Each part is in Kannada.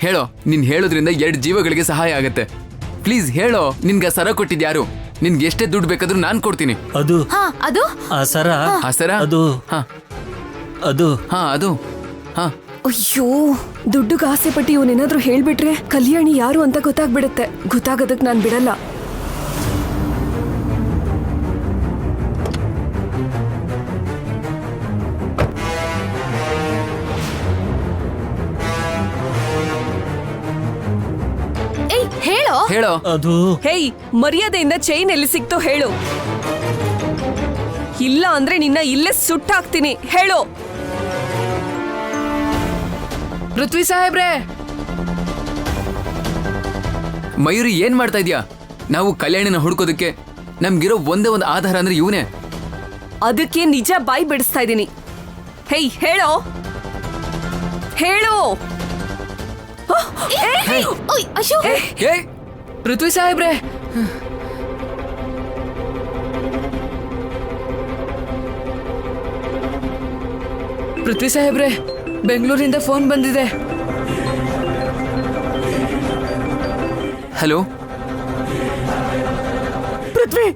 ಹೇಳೋ, ನೀನ್ ಹೇಳೋದ್ರಿಂದ 2 ಜೀವಗಳಿಗೆ ಸಹಾಯ ಆಗತ್ತೆ. ಪ್ಲೀಸ್ ಹೇಳೋ, ನಿನ್ಗೆ ಸರ ಕೊಟ್ಟಿದ್ಯಾರು? ನಿನ್ಗೆ ಎಷ್ಟೇ ದುಡ್ಡು ಬೇಕಾದ್ರೂ ನಾನ್ ಕೊಡ್ತೀನಿ. ಅದು ಅದು ಆ ಸರ ಆ ಸರ ಅದು ಹಾ ಅದು ಹಾ ಅದು ಹಾ. ಅಯ್ಯೋ, ದುಡ್ಡುಗೆ ಆಸೆ ಪಟ್ಟು ಇವನೇನಾದ್ರೂ ಹೇಳ್ಬಿಟ್ರೆ ಕಲ್ಯಾಣಿ ಯಾರು ಅಂತ ಗೊತ್ತಾಗ್ಬಿಡುತ್ತೆ. ಗೊತ್ತಾಗೋದಕ್ ನಾನ್ ಬಿಡಲ್ಲ. ಏಯ್ ಹೇಳೋ. ಹೇಳೋ. ಅದು ಹೇಯ್, ಮರ್ಯಾದೆಯಿಂದ ಚೈನ್ ಎಲ್ಲಿ ಸಿಕ್ತೋ ಹೇಳು. ಇಲ್ಲ ಅಂದ್ರೆ ನಿನ್ನ ಇಲ್ಲೇ ಸುಟ್ಟಾಕ್ತೀನಿ. ಹೇಳು. ಪೃಥ್ವಿ ಸಾಹೇಬ್ರೆ, ಮಯೂರಿ ಏನ್ ಮಾಡ್ತಾ ಇದ್ಯಾ? ನಾವು ಕಲ್ಯಾಣಿನ ಹುಡ್ಕೋದಕ್ಕೆ ನಮ್ಗಿರೋ ಒಂದೇ ಒಂದು ಆಧಾರ ಅಂದ್ರೆ ಇವನೇ. ಅದಕ್ಕೆ ನಿಜ ಬಾಯಿ ಬಿಡಿಸ್ತಾ ಇದ್ದೀನಿ. ಹೇಯ್ ಹೇಳೋ, ಹೇಳು. ಓಯ್ ಅಶೋ. ಏ ಪೃಥ್ವಿ ಸಾಹೇಬ್ರೆ, ಪೃಥ್ವಿ ಸಾಹೇಬ್ರೆ, ಬೆಂಗಳೂರಿಂದ ಫೋನ್ ಬಂದಿದೆ. ಹಲೋ ಪೃಥ್ವಿ,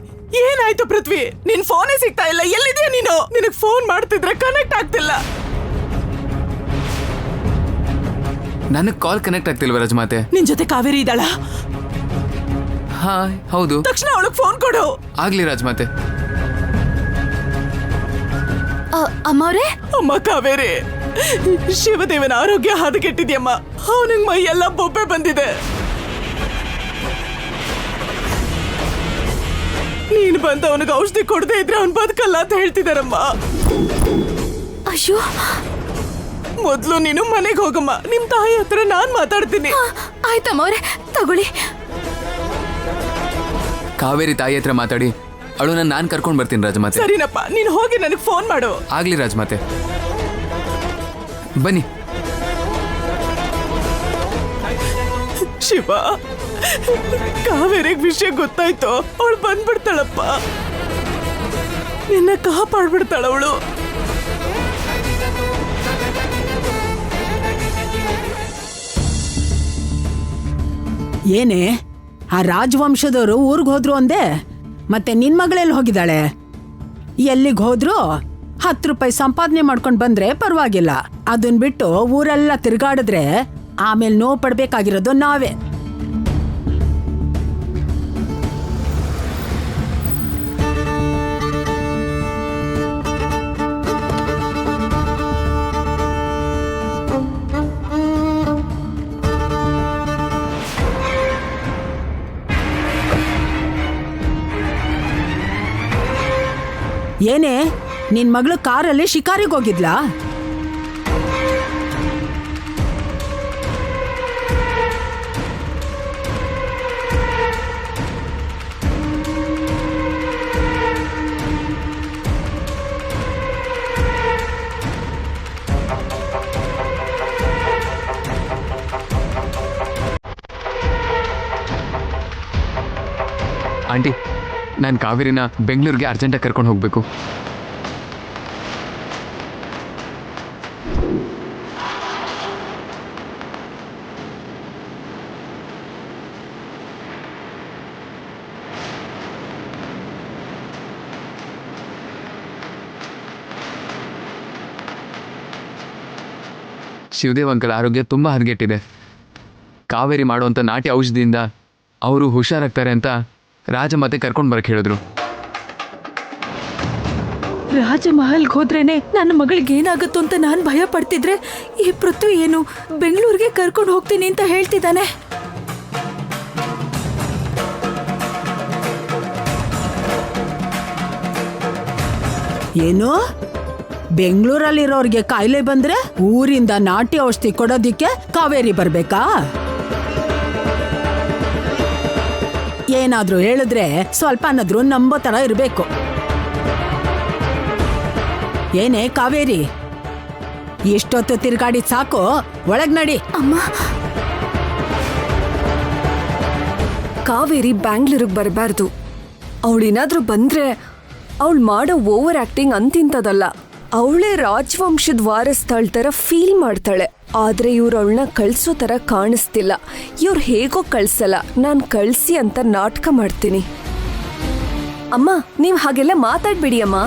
ಏನಾಯ್ತು ಪೃಥ್ವಿ? ನಿನ್ ಫೋನೇ ಸಿಗ್ತಾ ಇಲ್ಲ. ಎಲ್ಲಿದ್ಯಾ ನೀನು? ನಿನಗ್ ಫೋನ್ ಮಾಡ್ತಿದ್ರೆ ಕನೆಕ್ಟ್ ಆಗ್ತಿಲ್ಲ. ನನಗ್ ಕಾಲ್ ಕನೆಕ್ಟ್ ಆಗ್ತಿಲ್ವ ರಾಜಮಾತೆ? ನಿನ್ ಜೊತೆ ಕಾವೇರಿ ಇದ್ದಾಳ? ಹಾ ಹೌದು. ತಕ್ಷಣ ಅವಳಗ್ ಫೋನ್ ಕೊಡು. ಆಗ್ಲಿ ರಾಜಮಾತೆ. ಅಮ್ಮವ್ರೆ, ಅಮ್ಮ ಕಾವೇರಿ, ಶಿವದೇವನ ಆರೋಗ್ಯ ಹದಗೆಟ್ಟಿದ್ಯಮ್ಮ. ಅವನಿಗೆ ಮೈ ಎಲ್ಲ ಬೊಬ್ಬೆ ಬಂದಿದೆ. ನೀನು ಬಂದು ಅವನಿಗೆ ಔಷಧಿ ಕೊಡದೇ ಇದ್ರೆ ಅವ್ನು ಬದುಕಲ್ಲ ಅಂತ ಹೇಳ್ತಿದಾರಮ್ಮ. ಅಯ್ಯೋ. ಮೊದ್ಲು ನೀನು ಮನೆಗೆ ಹೋಗಮ್ಮ. ನಿಮ್ ತಾಯಿ ಹತ್ರ ನಾನ್ ಮಾತಾಡ್ತೀನಿ. ಆಯ್ತಮ್ಮವ್ರೆ, ತಗೊಳ್ಳಿ. ಕಾವೇರಿ ತಾಯಿ ಹತ್ರ ಮಾತಾಡಿ ಅವಳನ್ನ ನಾನ್ ಕರ್ಕೊಂಡ್ ಬರ್ತೀನಿ ರಾಜಮಾತೆ. ಸರಿನಪ್ಪ, ನೀನು ಹೋಗಿ ನನಗೆ ಫೋನ್ ಮಾಡು. ಆಗ್ಲಿ ರಾಜಮಾತೆ, ಬನ್ನಿ. ಶಿವ, ಕಾವೇರಿಗೆ ವಿಷಯ ಗೊತ್ತಾಯ್ತು. ಅವಳು ಬಂದ್ಬಿಡ್ತಾಳಪ್ಪ. ನಿನ್ನ ಕಾಪಾಡ್ಬಿಡ್ತಾಳ ಅವಳು. ಏನೇ, ಆ ರಾಜವಂಶದವರು ಊರಿಗೆ ಹೋದ್ರು ಅಂದೆ, ಮತ್ತೆ ನಿನ್ ಮಗಳೆಲ್ಲಿ ಹೋಗಿದ್ದಾಳೆ? ಎಲ್ಲಿಗೆ ಹೋದ್ರು? 10 ರೂಪಾಯಿ ಸಂಪಾದನೆ ಮಾಡ್ಕೊಂಡು ಬಂದ್ರೆ ಪರವಾಗಿಲ್ಲ. ಅದನ್ ಬಿಟ್ಟು ಊರೆಲ್ಲ ತಿರ್ಗಾಡಿದ್ರೆ ಆಮೇಲೆ ನೋವು ಪಡ್ಬೇಕಾಗಿರೋದು ನಾವೇ. ಏನೇ, ನಿನ್ ಮಗಳು ಕಾರಲ್ಲಿ ಶಿಕಾರಿಗೆ ಹೋಗಿದ್ಲಾ? ಆಂಟಿ, ನಾನು ಕಾವೇರಿನ ಬೆಂಗಳೂರಿಗೆ ಅರ್ಜೆಂಟಾಗಿ ಕರ್ಕೊಂಡು ಹೋಗ್ಬೇಕು. ಶಿವದೇವ್ ಅಂಕಲ್ ಆರೋಗ್ಯ ತುಂಬ ಹದಗೆಟ್ಟಿದೆ. ಕಾವೇರಿ ಮಾಡುವಂಥ ನಾಟಿ ಔಷಧಿಯಿಂದ ಅವರು ಹುಷಾರಾಗ್ತಾರೆ ಅಂತ ರಾಜಮಾತೆ ಕರ್ಕೊಂಡು ಬರಕ್ಕೆ ಹೇಳಿದ್ರು. ರಾಜಮಹಲ್ಗೆ ಹೋದ್ರೇನೆ ನನ್ನ ಮಗಳಿಗೆ ಏನಾಗುತ್ತೋ ಅಂತ ನಾನು ಭಯ ಪಡ್ತಿದ್ರೆ, ಈ ಪೃಥ್ವಿ ಏನು ಬೆಂಗಳೂರಿಗೆ ಕರ್ಕೊಂಡು ಹೋಗ್ತೀನಿ ಅಂತ ಹೇಳ್ತಿದ್ದಾನೆ. ಏನು, ಬೆಂಗಳೂರಲ್ಲಿರೋರ್ಗೆ ಕಾಯಿಲೆ ಬಂದ್ರೆ ಊರಿಂದ ನಾಟಿ ಔಷಧಿ ಕೊಡೋದಿಕ್ಕೆ ಕಾವೇರಿ ಬರ್ಬೇಕಾ? ಏನಾದ್ರೂ ಹೇಳಿದ್ರೆ ಸ್ವಲ್ಪ ಅನ್ನೋದ್ರು ನಂಬೋ ತರ ಇರ್ಬೇಕು. ಏನೇ ಕಾವೇರಿ, ಇಷ್ಟೊತ್ತು ತಿರ್ಗಾಡಿ ಸಾಕು, ಒಳಗ್ ನಡಿ. ಅಮ್ಮ, ಕಾವೇರಿ ಬ್ಯಾಂಗ್ಳೂರಿಗೆ ಬರಬಾರ್ದು. ಅವಳೇನಾದ್ರೂ ಬಂದ್ರೆ ಅವಳು ಮಾಡೋ ಓವರ್ ಆಕ್ಟಿಂಗ್ ಅಂತಿಂತದಲ್ಲ. ಅವಳೇ ರಾಜವಂಶದ ವಾರಸ್ಥಳ ತರ ಫೀಲ್ ಮಾಡ್ತಾಳೆ. ಆದ್ರೆ ಇವ್ರು ಅವಳನ್ನ ಕಳ್ಸೋ ತರ ಕಾಣಿಸ್ತಿಲ್ಲ. ಇವ್ರು ಹೇಗೋ ಕಳ್ಸಲ್ಲ, ನಾನ್ ಕಳ್ಸಿ ಅಂತ ನಾಟಕ ಮಾಡ್ತೀನಿ. ಅಮ್ಮ, ನೀವ್ ಹಾಗೆಲ್ಲ ಮಾತಾಡ್ಬಿಡಿ ಅಮ್ಮ.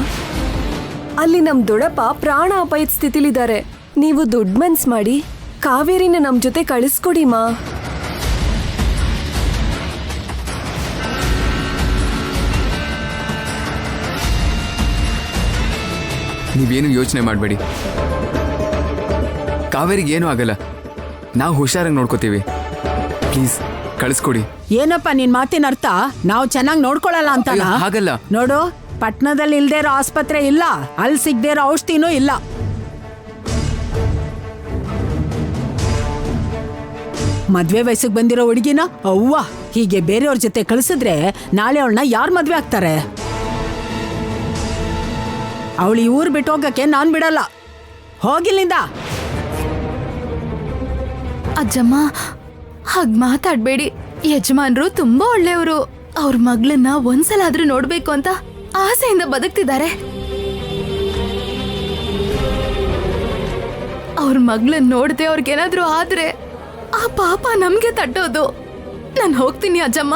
ಅಲ್ಲಿ ನಮ್ ದೊಡ್ಡಪ್ಪ ಪ್ರಾಣ ಅಪಾಯದ ಸ್ಥಿತಿಲಿದ್ದಾರೆ. ನೀವು ದುಡ್ಡು ಮನ್ಸ್ ಮಾಡಿ ಕಾವೇರಿನ ನಮ್ ಜೊತೆ ಕಳಿಸ್ಕೊಡಿ ಮಾ. ನೀವೇನು ಯೋಚನೆ ಮಾಡಬೇಡಿ, ಕಾವೇರಿಗೆ ಏನೂ ಆಗಲ್ಲ. ನಾವು ಹುಷಾರಾಗಿ ನೋಡ್ಕೋತೀವಿ. ಪ್ಲೀಸ್ ಕಳಿಸ್ಕೊಡಿ. ಏನಪ್ಪ ನಿನ್ ಮಾತಿನ ಅರ್ಥ? ನಾವು ಚೆನ್ನಾಗಿ ನೋಡ್ಕೊಳಲ್ಲ ಅಂತ? ಅಯ್ಯೋ, ಹಾಗಲ್ಲ. ನೋಡು, ಪಟ್ನದಲ್ಲಿ ಇಲ್ದೇ ಇರೋ ಆಸ್ಪತ್ರೆ ಇಲ್ಲ, ಅಲ್ಲಿ ಸಿಗದೇ ಇರೋ ಔಷಧಿನೂ ಇಲ್ಲ. ಮದ್ವೆ ವಯಸ್ಸಿಗೆ ಬಂದಿರೋ ಹುಡುಗಿನ ಅವ್ವ ಹೀಗೆ ಬೇರೆಯವ್ರ ಜೊತೆ ಕಳಿಸಿದ್ರೆ ನಾಳೆ ಅವಳನ್ನ ಯಾರು ಮದ್ವೆ ಆಗ್ತಾರೆ? ಅವಳು ಈ ಊರು ಬಿಟ್ಟು ಹೋಗಕ್ಕೆ ನಾನ್ ಬಿಡಲ್ಲ. ಹೋಗಿಲ್ಲಿಂದ. ಅಜ್ಜಮ್ಮ, ಹಾಗ್ ಮಾತಾಡ್ಬೇಡಿ. ಯಜಮಾನ್ರು ತುಂಬಾ ಒಳ್ಳೆಯವರು. ಅವ್ರ ಮಗಳನ್ನ ಒಂದ್ಸಲ ಆದ್ರೂ ನೋಡ್ಬೇಕು ಅಂತ ಆಸೆಯಿಂದ ಬದುಕ್ತಿದ್ದಾರೆ. ಅವ್ರ ಮಗಳನ್ನ ನೋಡ್ದೆ ಅವ್ರಿಗೇನಾದ್ರೂ ಆದ್ರೆ ಆ ಪಾಪ ನಮ್ಗೆ ತಟ್ಟೋದು. ನಾನು ಹೋಗ್ತೀನಿ ಅಜ್ಜಮ್ಮ.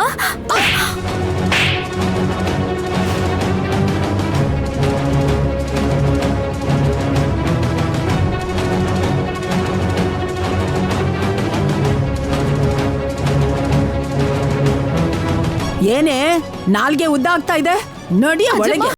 ಏನೇ ನಾಲ್ಗೆ ಉದ್ದ ಆಗ್ತಾ ಇದೆ ನೋಡಿ ಒಳಗೆ.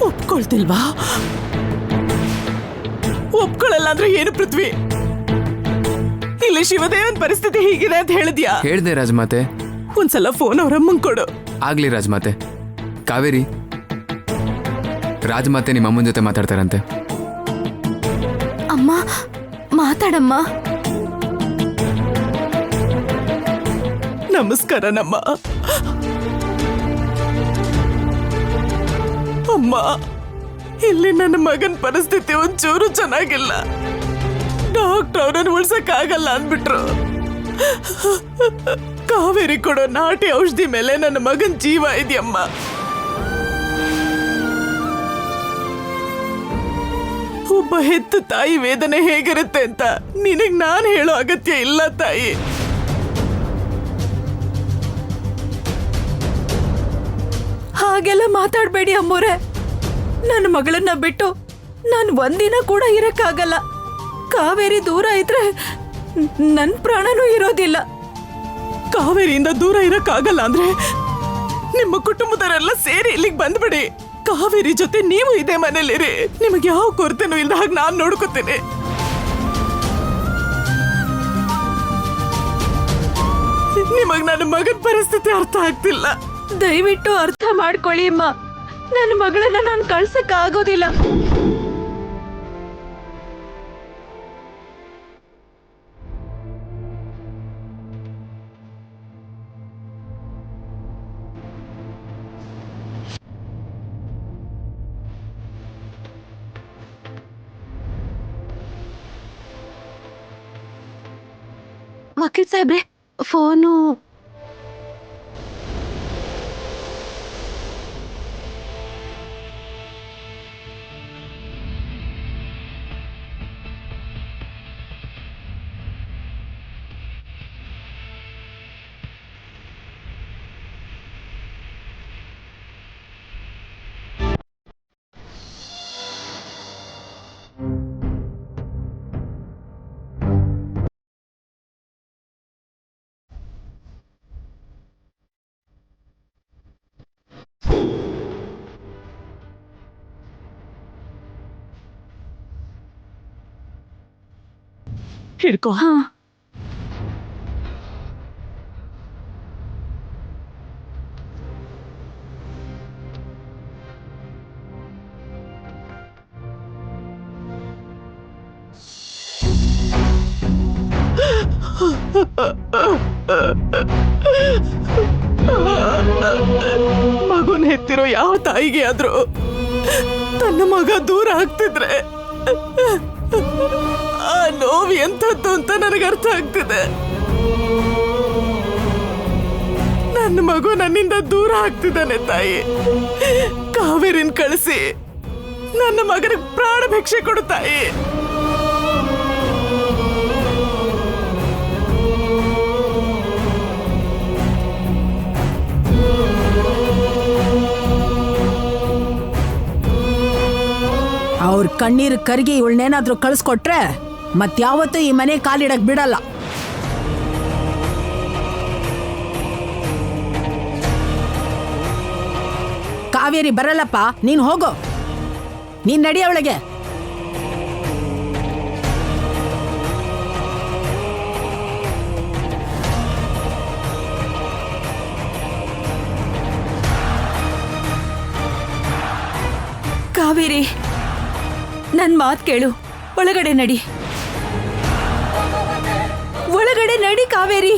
ಒಪ್ಕೊಳ್ತಿಲ್ವಾ? ಒಪ್ಕೊಳ್ಳಲ್ಲ ಅಂದ್ರೆ ಏನು ಪೃಥ್ವಿ? ಇಲ್ಲಿ ಶಿವದೇವನ್ ಪರಿಸ್ಥಿತಿ ಹೀಗಿದೆ ಅಂತ ಹೇಳಿದ್ಯಾ? ಹೇಳ್ದೆ ರಾಜಮಾತೆ. ಒಂದ್ಸಲ ಫೋನ್ ಅವ್ರಮ್ಮಂಗ್ ಕೊಡು. ಆಗ್ಲಿ ರಾಜಮಾತೆ. ಕಾವೇರಿ, ರಾಜಮಾತೆ ನಿಮ್ಮ ಅಮ್ಮನ ಜೊತೆ ಮಾತಾಡ್ತಾರಂತೆ. ಅಮ್ಮ, ಮಾತಾಡಮ್ಮ. ನಮಸ್ಕಾರ ನಮ್ಮ ಅಮ್ಮ. ಇಲ್ಲಿ ನನ್ನ ಮಗನ ಪರಿಸ್ಥಿತಿ ಒಂಚೂರು ಚೆನ್ನಾಗಿಲ್ಲ. ಡಾಕ್ಟರ್ ಅವನನ್ನು ಉಳ್ಸಕ್ಕಾಗಲ್ಲ ಅಂದ್ಬಿಟ್ರು. ಕಾವೇರಿ ಕೊಡೋ ನಾಟಿ ಔಷಧಿ ಮೇಲೆ ನನ್ನ ಮಗನ್ ಜೀವ ಇದೆಯಮ್ಮ. ಒಬ್ಬ ಹೆತ್ತ ತಾಯಿ ವೇದನೆ ಹೇಗಿರುತ್ತೆ ಅಂತ ನಿನಗ್ ನಾನ್ ಹೇಳೋ ಅಗತ್ಯ ಇಲ್ಲ ತಾಯಿ. ಹಾಗೆಲ್ಲ ಮಾತಾಡ್ಬೇಡಿ ಅಮ್ಮೋರೆ. ನನ್ನ ಮಗಳನ್ನ ಬಿಟ್ಟು ನಾನು ಒಂದಿನ ಕೂಡ ಇರಕ್ಕಾಗಲ್ಲ. ಕಾವೇರಿ ದೂರ ಇದ್ರೆ ನನ್ನ ಪ್ರಾಣನೂ ಇರೋದಿಲ್ಲ. ಕಾವೇರಿಯಿಂದ ದೂರ ಇರಕ್ಕಾಗಲ್ಲ ಅಂದ್ರೆ ನಿಮ್ಮ ಕುಟುಂಬದವರೆಲ್ಲ ಸೇರಿ ಇಲ್ಲಿಗೆ ಬಂದ್ಬಿಡಿ. ಕಾವೇರಿ ಜೊತೆ ನೀವು ಇದೇ ಮನೇಲಿರಿ. ನಿಮಗೆ ಯಾವ ಕೊರತೆನೂ ಇಲ್ದ ಹಾಗೆ ನಾನ್ ನೋಡ್ಕೋತೀನಿ. ನಿಮಗ್ ನನ್ನ ಮಗನ ಪರಿಸ್ಥಿತಿ ಅರ್ಥ ಆಗ್ತಿಲ್ಲ. ದಯವಿಟ್ಟು ಅರ್ಥ ಮಾಡ್ಕೊಳ್ಳಿ ಅಮ್ಮ. ನನ್ನ ಮಗಳನ್ನ ನಾನು ಕಳ್ಸಕ್ ಆಗೋದಿಲ್ಲ. ವಕೀಲ್ ಸಾಹೇಬ್ರೆ, ಫೋನು. ಹಿಡ್ಕೋ. ಹಾ. ಮಗುನ್ ಹೆತ್ತಿರೋ ಯಾವ ತಾಯಿಗೆ ಆದ್ರೂ ತನ್ನ ಮಗ ದೂರ ಆಗ್ತಿದ್ರೆ ಆ ನೋವು ಎಂಥದ್ದು ಅಂತ ನನಗೆ ಅರ್ಥ ಆಗ್ತಿದೆ. ನನ್ನ ಮಗು ನನ್ನಿಂದ ದೂರ ಆಗ್ತಿದ್ದಾನೆ ತಾಯಿ. ಕಾವೇರಿನ್ ಕಳಿಸಿ ನನ್ನ ಮಗನಿಗೆ ಪ್ರಾಣ ಭಿಕ್ಷೆ ಕೊಡು ತಾಯಿ. ಅವ್ರ ಕಣ್ಣೀರ್ ಕರ್ಗಿ ಇವಳನ್ನೇನಾದ್ರೂ ಕಳಿಸ್ಕೊಟ್ರೆ ಮತ್ಯಾವತ್ತೂ ಈ ಮನೆ ಕಾಲಿಡಕ್ ಬಿಡಲ್ಲ. ಕಾವೇರಿ ಬರಲ್ಲಪ್ಪ, ನೀನ್ ಹೋಗೋ, ನೀನ್ ನಡಿ ಅವಳಿಗೆ. ಕಾವೇರಿ, ನನ್ ಮಾತ್ ಕೇಳು. ಒಳಗಡೆ ನಡಿ, ಒಳಗಡೆ ನಡಿ ಕಾವೇರಿ.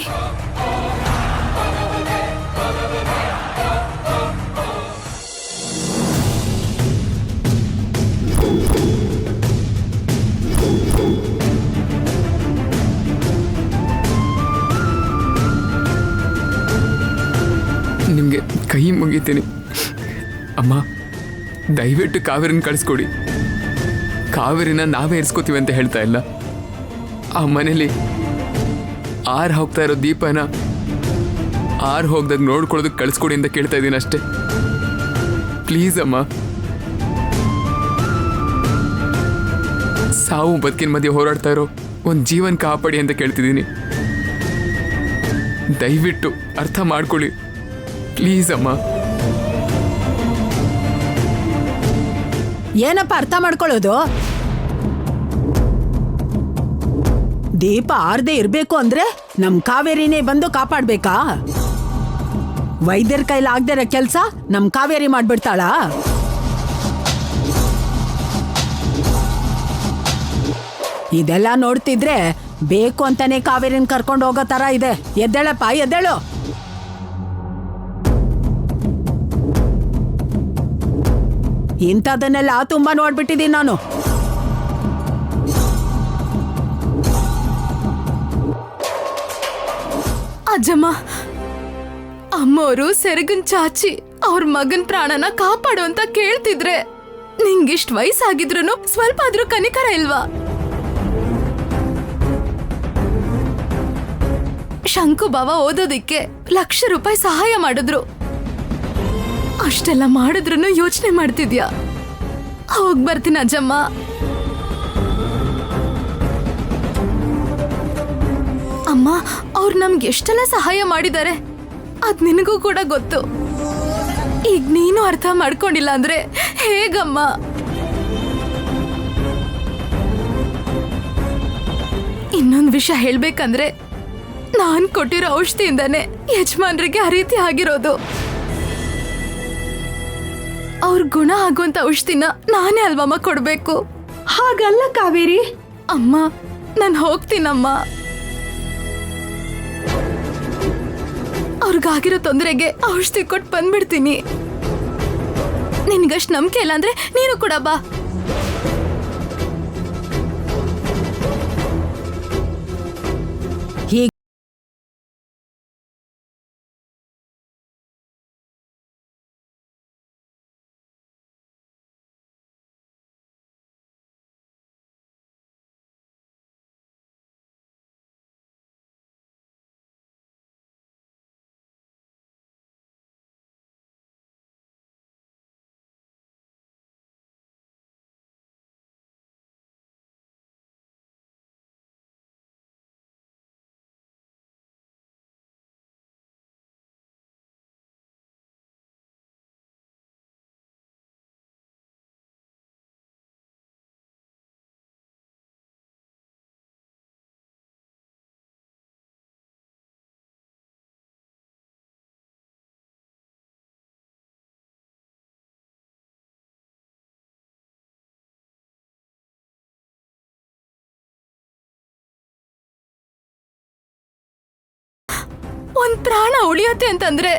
ನಿಮಗೆ ಕೈ ಮುಗಿತೀನಿ ಅಮ್ಮ. ದಯವಿಟ್ಟು ಕಾವೇರಿನ ಕಳಿಸ್ಕೊಡಿ. ಕಾವೇರಿನ ನಾವೇ ಇರಿಸ್ಕೋತೀವಿ ಅಂತ ಹೇಳ್ತಾ ಇಲ್ಲ. ಆ ಮನೇಲಿ ಆರು ಹೋಗ್ತಾ ಇರೋ ದೀಪನ ಆರು ಹೋಗ್ದಾಗ ನೋಡ್ಕೊಳ್ಳೋದಕ್ಕೆ ಕಳಿಸ್ಕೊಡಿ ಅಂತ ಕೇಳ್ತಾ ಇದ್ದೀನಿ ಅಷ್ಟೇ. ಪ್ಲೀಸ್ ಅಮ್ಮ. ಸಾವು ಬದುಕಿನ ಮಧ್ಯೆ ಹೋರಾಡ್ತಾ ಇರೋ ಒಂದು ಜೀವನ ಕಾಪಾಡಿ ಅಂತ ಕೇಳ್ತಿದ್ದೀನಿ. ದಯವಿಟ್ಟು ಅರ್ಥ ಮಾಡ್ಕೊಳ್ಳಿ ಪ್ಲೀಸ್ ಅಮ್ಮ. ಏನಪ್ಪ ಅರ್ಥ ಮಾಡ್ಕೊಳ್ಳೋದು? ದೀಪ ಆರ್ದೇ ಇರ್ಬೇಕು ಅಂದ್ರೆ ನಮ್ ಕಾವೇರಿನೇ ಬಂದು ಕಾಪಾಡ್ಬೇಕಾ? ವೈದ್ಯರ ಕೈಲಿ ಆಗದೆ ಇರೋ ಕೆಲ್ಸ ನಮ್ ಕಾವೇರಿ ಮಾಡ್ಬಿಡ್ತಾಳ? ಇದೆಲ್ಲ ನೋಡ್ತಿದ್ರೆ ಬೇಕು ಅಂತಾನೆ ಕಾವೇರಿನ ಕರ್ಕೊಂಡು ಹೋಗೋ ತರ ಇದೆ. ಎದ್ದೇಳಪ್ಪ, ಎದ್ದೇಳು. ಇಂಥದನ್ನೆಲ್ಲ ತುಂಬಾ ನೋಡ್ಬಿಟ್ಟಿದ್ದೀನಿ ನಾನು. ಅಜ್ಜಮ್ಮ, ಅಮ್ಮೋರು ಸೆರಗನ್ ಚಾಚಿ ಅವ್ರ ಮಗನ್ ಪ್ರಾಣನ ಕಾಪಾಡು ಅಂತ ಕೇಳ್ತಿದ್ರೆ ನಿಂಗಿಷ್ಟ್ ವಯಸ್ಸಾಗಿದ್ರು ಸ್ವಲ್ಪ ಆದ್ರೂ ಕನಿಕರ ಇಲ್ವಾ? ಶಂಕು ಬಾವ ಓದೋದಿಕ್ಕೆ ₹1,00,000 ಸಹಾಯ ಮಾಡಿದ್ರು. ಅಷ್ಟೆಲ್ಲ ಮಾಡಿದ್ರು ಯೋಚನೆ ಮಾಡ್ತಿದ್ಯಾ? ಹೋಗ್ ಬರ್ತೀನಿ ಅಜ್ಜಮ್ಮ. ಅಮ್ಮ, ಅವ್ರು ನಮ್ಗೆ ಎಷ್ಟೆಲ್ಲ ಸಹಾಯ ಮಾಡಿದ್ದಾರೆ ಅದ್ ನಿನಗೂ ಕೂಡ ಗೊತ್ತು. ಈಗ ನೀನು ಅರ್ಥ ಮಾಡ್ಕೊಂಡಿಲ್ಲ ಅಂದ್ರೆ ಹೇಗಮ್ಮ? ಇನ್ನೊಂದು ವಿಷಯ ಹೇಳ್ಬೇಕಂದ್ರೆ ನಾನ್ ಕೊಟ್ಟಿರೋ ಔಷಧಿಯಿಂದಾನೆ ಯಜಮಾನ್ರಿಗೆ ಆ ರೀತಿ ಆಗಿರೋದು. ಅವ್ರ ಗುಣ ಆಗುವಂತ ಔಷಧಿನ ನಾನೇ ಅಲ್ವಮ್ಮ ಕೊಡ್ಬೇಕು? ಹಾಗಲ್ಲ ಕಾವೇರಿ. ಅಮ್ಮ, ನಾನು ಹೋಗ್ತೀನಮ್ಮ. ಅವ್ರಿಗಾಗಿರೋ ತೊಂದರೆಗೆ ಔಷಧಿ ಕೊಟ್ಟು ಬಂದ್ಬಿಡ್ತೀನಿ. ನಿನ್ಗಷ್ಟು ನಂಬಿಕೆ ಇಲ್ಲ ಅಂದ್ರೆ ನೀನು ಕೂಡ ಬಾ. ಹೀಗೆ ಒಂದ್ ಪ್ರಾಣ ಉಳಿಯತ್ತೆ ಅಂತಂದ್ರೆ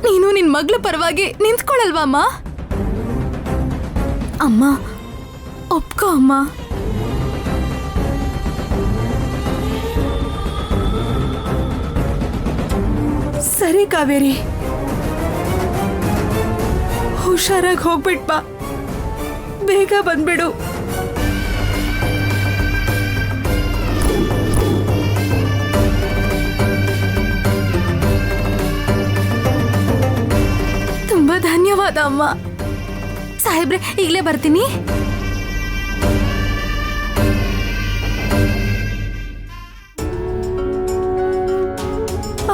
ನೀನು ನಿನ್ ಮಗಳ ಪರವಾಗಿ ನಿಂತ್ಕೊಳಲ್ವಾ ಅಮ್ಮ? ಅಮ್ಮ ಒಪ್ಕೋ ಅಮ್ಮ. ಸರಿ ಕಾವೇರಿ, ಹುಷಾರಾಗಿ ಹೋಗ್ಬಿಟ್ ಬಾ, ಬೇಗ ಬಂದ್ಬಿಡು. ತುಂಬಾ ಧನ್ಯವಾದ ಅಮ್ಮ. ಸಾಹೇಬ್ರೆ, ಈಗಲೇ ಬರ್ತೀನಿ.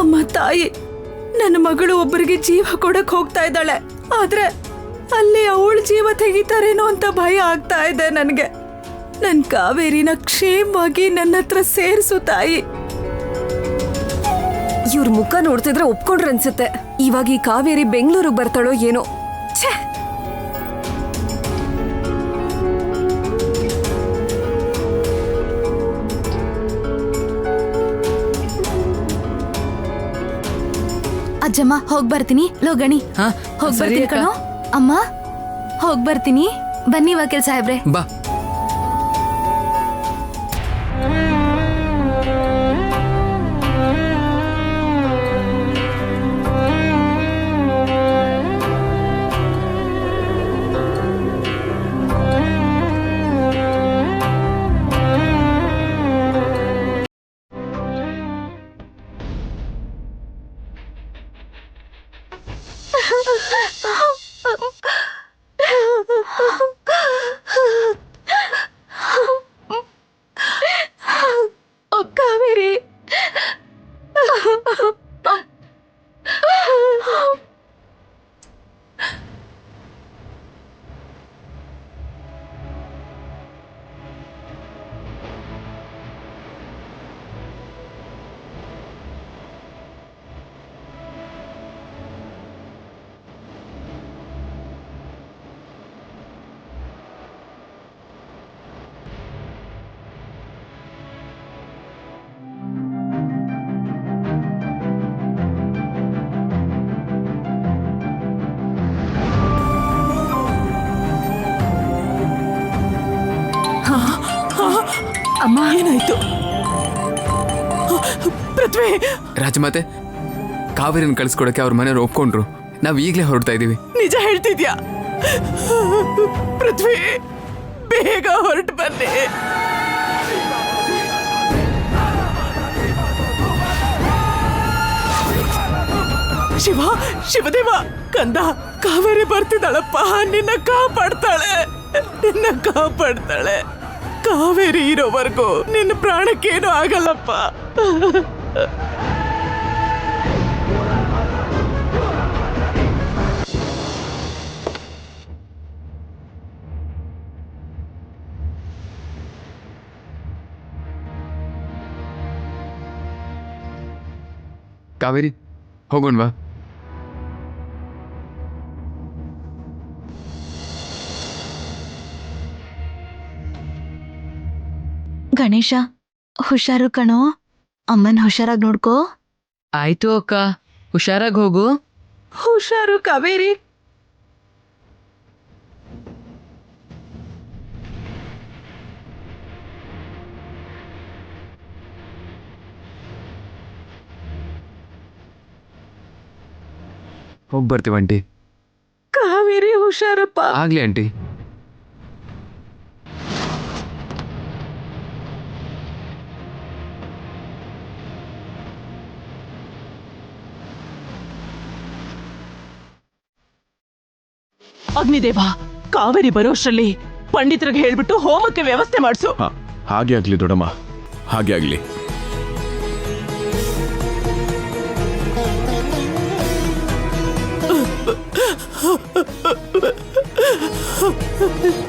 ಅಮ್ಮ ತಾಯಿ, ನನ್ನ ಮಗಳು ಒಬ್ಬರಿಗೆ ಜೀವ ಕೊಡಕ್ ಹೋಗ್ತಾ ಇದ್ದಾಳೆ, ಆದ್ರೆ ಅಲ್ಲಿ ಅವಳ ಜೀವ ತೆಗಿತಾರೇನೋ ಅಂತ ಭಯ ಆಗ್ತಾ ಇದೆ ನನ್ಗೆ. ನನ್ ಕಾವೇರಿನ ಕ್ಷೇಮವಾಗಿ ನನ್ನ ಹತ್ರ ಸೇರಿಸು ತಾಯಿ. ಇವ್ರ ಮುಖ ನೋಡ್ತಿದ್ರೆ ಒಪ್ಕೊಂಡ್ರೆ ಅನ್ಸುತ್ತೆ. ಇವಾಗ ಈ ಕಾವೇರಿ ಬೆಂಗಳೂರಿಗೆ ಬರ್ತಾಳೋ ಏನೋ. ಛೇ, ಅಜ್ಜಮ್ಮ ಹೋಗ್ ಬರ್ತೀನಿ. ಲೋಗಣಿ ಹಾ, ಹೋಗ್ ಸರಿ ಬರ್ತೀನಿ ಅಕ್ಕ. ಕಣೋ. ಅಮ್ಮ ಹೋಗ್ ಬರ್ತೀನಿ. ಬನ್ನಿ ವಕೀಲ್ ಸಾಹೇಬ್ರೆ. ಬಾ. ಕಾವೇರಿ, ಅಮ್ಮ, ಏನಾಯ್ತು? ಪೃಥ್ವಿ, ರಾಜಮಾತೆ, ಕಾವೇರಿನ ಕಳಿಸ್ಕೊಡಕ್ಕೆ ಅವ್ರ ಮನೆಯವ್ರು ಒಪ್ಕೊಂಡ್ರು. ನಾವ್ ಈಗ್ಲೇ ಹೊರಡ್ತಾ ಇದೀವಿ. ನಿಜ ಹೇಳ್ತಿದ್ಯಾ? ಪೃಥ್ವಿ, ಬೇಗ ಹೊರಟು ಬನ್ನಿ. ಶಿವ, ಶಿವದೇವ, ಕಂದ, ಕಾವೇರಿ ಬರ್ತಿದ್ದಾಳಪ್ಪ. ನಿನ್ನ ಕಾಪಾಡ್ತಾಳೆ, ನಿನ್ನ ಕಾಪಾಡ್ತಾಳೆ. ಕಾವೇರಿ ಇರೋವರೆಗೂ ನಿನ್ನ ಪ್ರಾಣಕ್ಕೇನು ಆಗಲ್ಲಪ್ಪ. ಕಾವೇರಿ, ಹೋಗೋಣವಾ? ಗಣೇಶ, ಹುಷಾರು ಕಣೋ. ಅಮ್ಮನ್ ಹುಷಾರಾಗಿ ನೋಡ್ಕೋ. ಆಯ್ತು ಅಕ್ಕ, ಹುಷಾರಾಗಿ ಹೋಗು. ಹುಷಾರು ಕಾವೇರಿ. ಹೋಗಿ ಬರ್ತೀವಿ ಆಂಟಿ. ಕಾವೇರಿ ಹುಷಾರಪ್ಪ. ಆಗ್ಲಿ ಆಂಟಿ. ಅಗ್ನಿದೇವ, ಕಾವೇರಿ ಬರೋಷ್ರಲ್ಲಿ ಪಂಡಿತರಿಗೆ ಹೇಳ್ಬಿಟ್ಟು ಹೋಮಕ್ಕೆ ವ್ಯವಸ್ಥೆ ಮಾಡಿಸು. ಹಾಗೆ ಆಗ್ಲಿ ದೊಡ್ಡಮ್ಮ, ಹಾಗೆ ಆಗ್ಲಿ.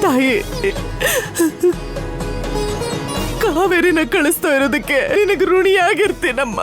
ತಾಯಿ, ಕಾವೇರಿನ ಕಳಿಸ್ತಾ ಇರೋದಕ್ಕೆ ನಿನಗೆ ಋಣಿಯಾಗಿರ್ತೀನಮ್ಮ.